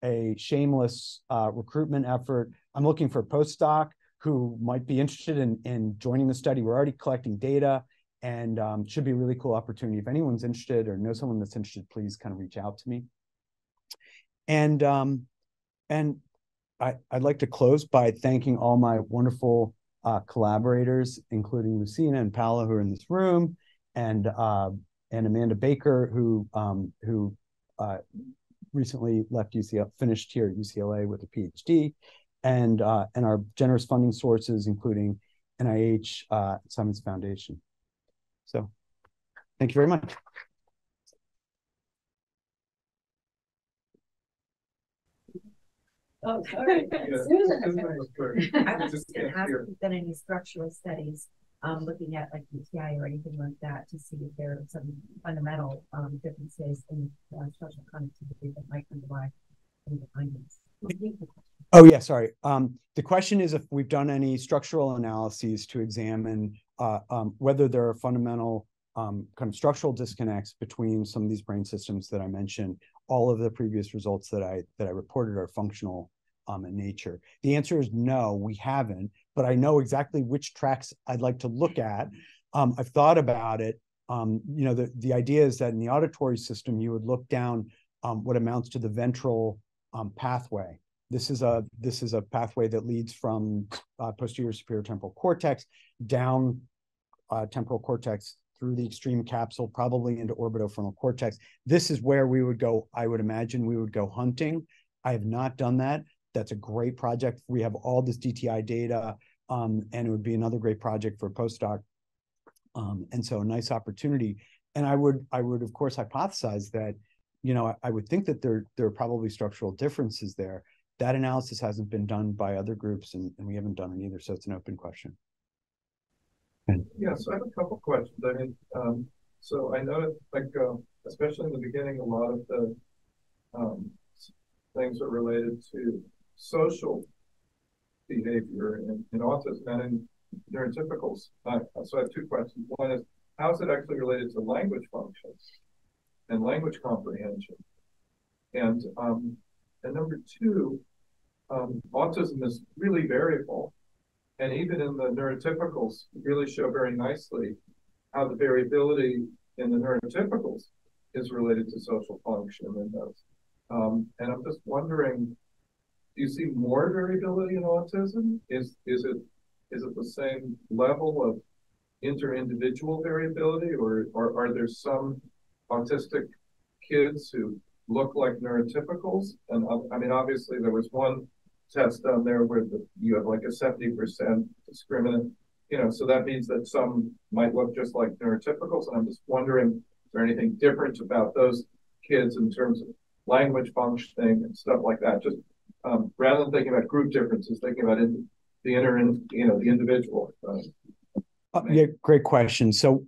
a shameless recruitment effort. I'm looking for a postdoc who might be interested in joining the study. We're already collecting data, and should be a really cool opportunity. If anyone's interested or knows someone that's interested, please kind of reach out to me. And I'd like to close by thanking all my wonderful collaborators, including Lucina and Paola, who are in this room, and Amanda Baker, who recently left UCLA, finished here at UCLA with a PhD, and our generous funding sources, including NIH, Simons Foundation. So, thank you very much. Oh, sorry. Susan. I was just going to ask if you've done any structural studies looking at like UTI or anything like that to see if there are some fundamental differences in social connectivity that might underlie any of the findings. Oh, yeah, sorry. The question is if we've done any structural analyses to examine whether there are fundamental kind of structural disconnects between some of these brain systems that I mentioned. All of the previous results that I reported are functional in nature. The answer is no, we haven't, but I know exactly which tracks I'd like to look at. I've thought about it. The idea is that in the auditory system, you would look down what amounts to the ventral pathway. This is a pathway that leads from posterior superior temporal cortex down temporal cortex through the extreme capsule, probably into orbitofrontal cortex. This is where we would go, I would imagine we would go hunting. I have not done that. That's a great project. We have all this DTI data, and it would be another great project for a postdoc. And so a nice opportunity. And I would of course hypothesize that, I would think that there are probably structural differences there. That analysis hasn't been done by other groups, and we haven't done it either. So it's an open question. Yeah, so I have a couple questions. I mean, so I noticed, especially in the beginning, a lot of the things are related to social behavior in autism and in neurotypicals. So I have two questions. One is, how is it actually related to language functions and language comprehension? And number two, autism is really variable. And even in the neurotypicals, really show very nicely how the variability in the neurotypicals is related to social function in those. And I'm just wondering, do you see more variability in autism? Is it the same level of inter-individual variability, or are there some autistic kids who look like neurotypicals? And I mean, obviously there was one test down there where you have like a 70% discriminant, so that means that some might look just like neurotypicals. And I'm just wondering, is there anything different about those kids in terms of language functioning and stuff like that? Just rather than thinking about group differences, thinking about the individual. Yeah, great question. So,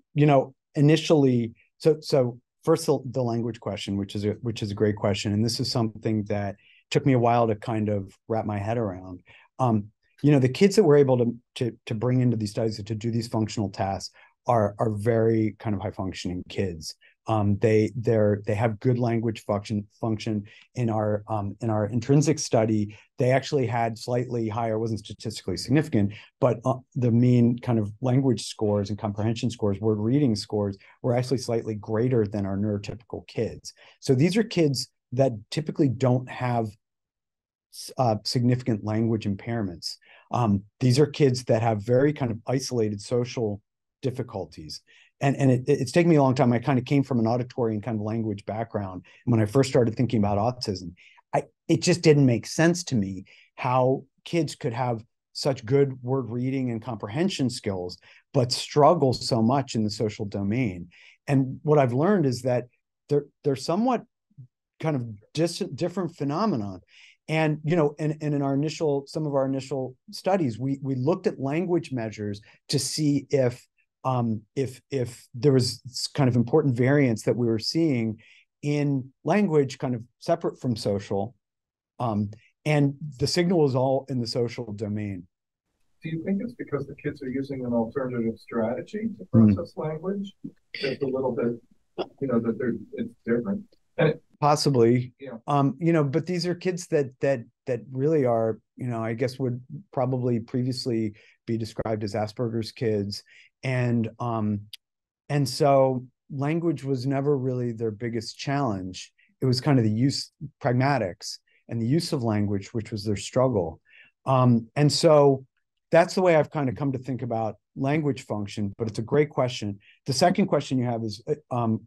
initially, so first the language question, which is a great question, and this is something that took me a while to kind of wrap my head around. The kids that we're able to bring into these studies to do these functional tasks are very kind of high functioning kids. They have good language function. In our intrinsic study, they actually had slightly higher, wasn't statistically significant, but the mean kind of language scores and comprehension scores, word reading scores, were actually slightly greater than our neurotypical kids. So these are kids that typically don't have significant language impairments. These are kids that have very kind of isolated social difficulties. And it's taken me a long time. I kind of came from an auditory and kind of language background. And when I first started thinking about autism, it just didn't make sense to me how kids could have such good word reading and comprehension skills, but struggle so much in the social domain. And what I've learned is that they're somewhat kind of different phenomenon. And, and in some of our initial studies, we looked at language measures to see if there was kind of important variance that we were seeing in language kind of separate from social, and the signal is all in the social domain. Do you think it's because the kids are using an alternative strategy to process language? It's a little bit, that it's different. And possibly, but these are kids that really are, I guess would probably previously be described as Asperger's kids. And so language was never really their biggest challenge. It was kind of the pragmatics and the use of language, which was their struggle. And so that's the way I've kind of come to think about language function, but it's a great question. The second question you have is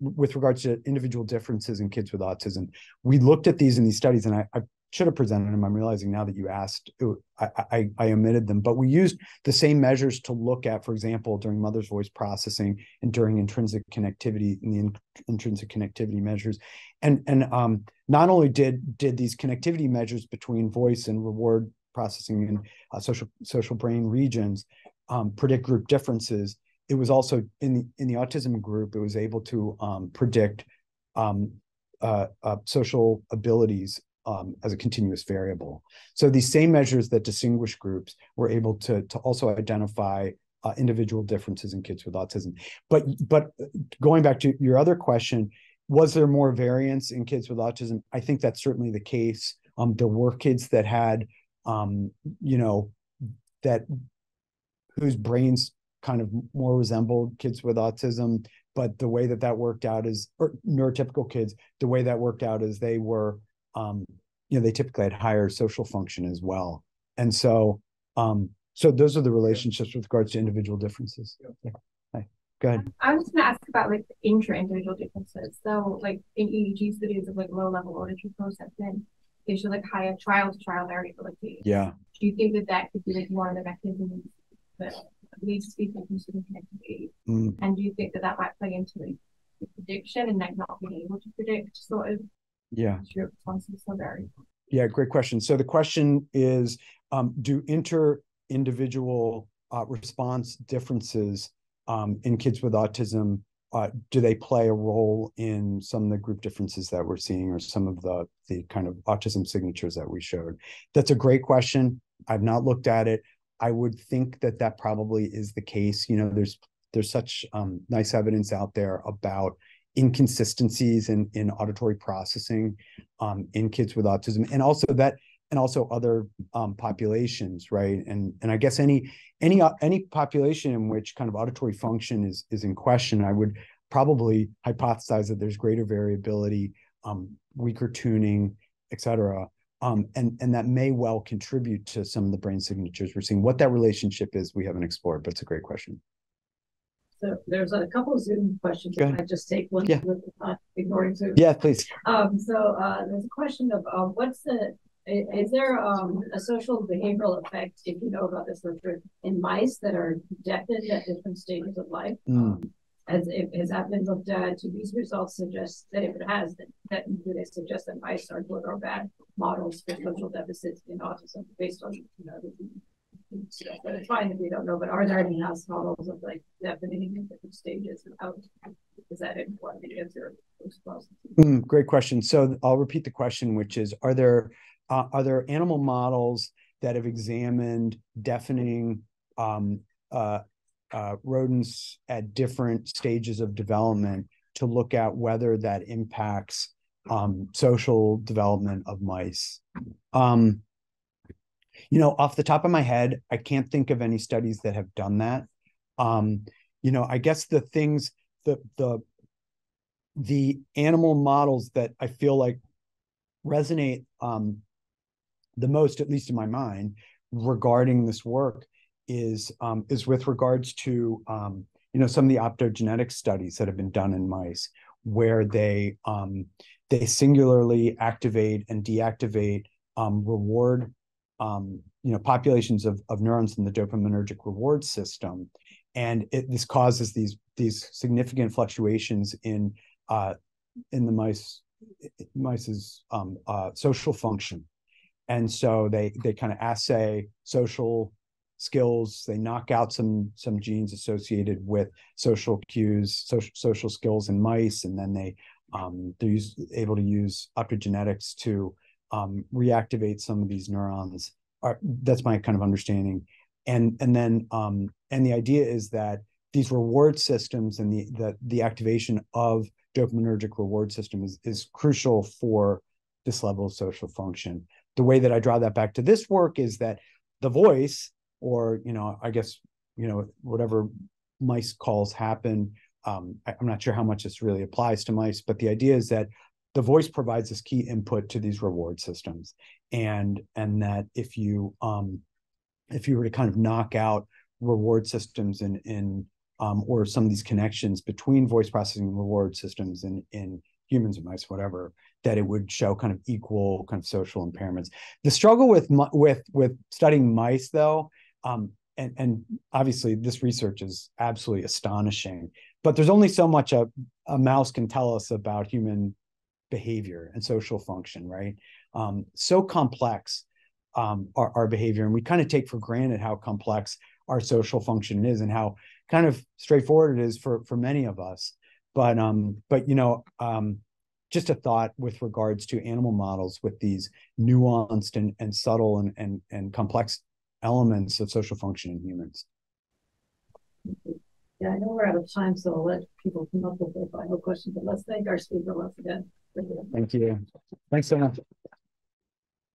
with regards to individual differences in kids with autism. We looked at these in these studies, and I should have presented them. I'm realizing now that you asked, I omitted them, but we used the same measures to look at, for example, during mother's voice processing and during intrinsic connectivity in the intrinsic connectivity measures. And not only did these connectivity measures between voice and reward processing and social brain regions predict group differences, it was also in the autism group, it was able to predict social abilities as a continuous variable. So these same measures that distinguish groups were able to also identify individual differences in kids with autism. But going back to your other question, was there more variance in kids with autism? I think that's certainly the case. There were kids that had, that whose brains kind of more resembled kids with autism, but the way that worked out is, or neurotypical kids, the way that worked out is they were, they typically had higher social function as well. And so, so those are the relationships with regards to individual differences. Yeah. Hi. Go ahead. I was going to ask about like the intra-individual differences. So like in EEG studies of like low-level auditory processing, they show like higher trial-to-trial variability. Yeah. Do you think that could be like one of the mechanisms that leads to people considering connectivity? And do you think that might play into like the prediction and like not being able to predict sort of your responses so variable? Yeah, great question. So the question is, do inter-individual response differences in kids with autism, do they play a role in some of the group differences that we're seeing, or some of the kind of autism signatures that we showed? That's a great question. I've not looked at it. I would think that probably is the case. There's such nice evidence out there about inconsistencies in auditory processing in kids with autism, and also other populations, right? And I guess any population in which kind of auditory function is in question, I would probably hypothesize that there's greater variability, weaker tuning, et cetera. And that may well contribute to some of the brain signatures we're seeing. What that relationship is, we haven't explored, but it's a great question. So there's a couple of Zoom questions. Can I just take one? Yeah. Ignoring Zoom. Yeah, please. There's a question of is there a social behavioral effect, if you know about this literature, in mice that are deafened at different stages of life? Has that been looked at? Do these results suggest that if it has, do they suggest that mice are good or bad models for social deficits in autism based on stuff? But it's fine if we don't know. But are there any mouse models of like deafening in different stages, and how is that important to answer those questions? Great question. So I'll repeat the question, which is: Are there animal models that have examined deafening rodents at different stages of development to look at whether that impacts social development of mice? Off the top of my head, I can't think of any studies that have done that. I guess the things, the animal models that I feel like resonate the most, at least in my mind, regarding this work is with regards to some of the optogenetic studies that have been done in mice, where they singularly activate and deactivate reward populations of neurons in the dopaminergic reward system, and this causes these significant fluctuations in the mice's social function. And so they kind of assay social skills. They knock out some genes associated with social cues, social skills in mice, and then they're able to use optogenetics to reactivate some of these neurons. That's my kind of understanding. And the idea is that these reward systems and the activation of dopaminergic reward system is crucial for this level of social function. The way that I draw that back to this work is that the voice, or I guess whatever mice calls happen, I'm not sure how much this really applies to mice, but the idea is that the voice provides this key input to these reward systems, and that if you were to kind of knock out reward systems in or some of these connections between voice processing and reward systems in humans and mice, whatever, that it would show kind of equal kind of social impairments. The struggle with studying mice, though, and obviously this research is absolutely astonishing, but there's only so much a mouse can tell us about human behavior and social function, right? So complex our behavior, and we kind of take for granted how complex our social function is and how kind of straightforward it is for many of us. But just a thought with regards to animal models with these nuanced and subtle and complex elements of social function in humans. Yeah, I know we're out of time, so I'll let people come up with their final questions, but let's thank our speaker once again. Thank you. Thanks so much.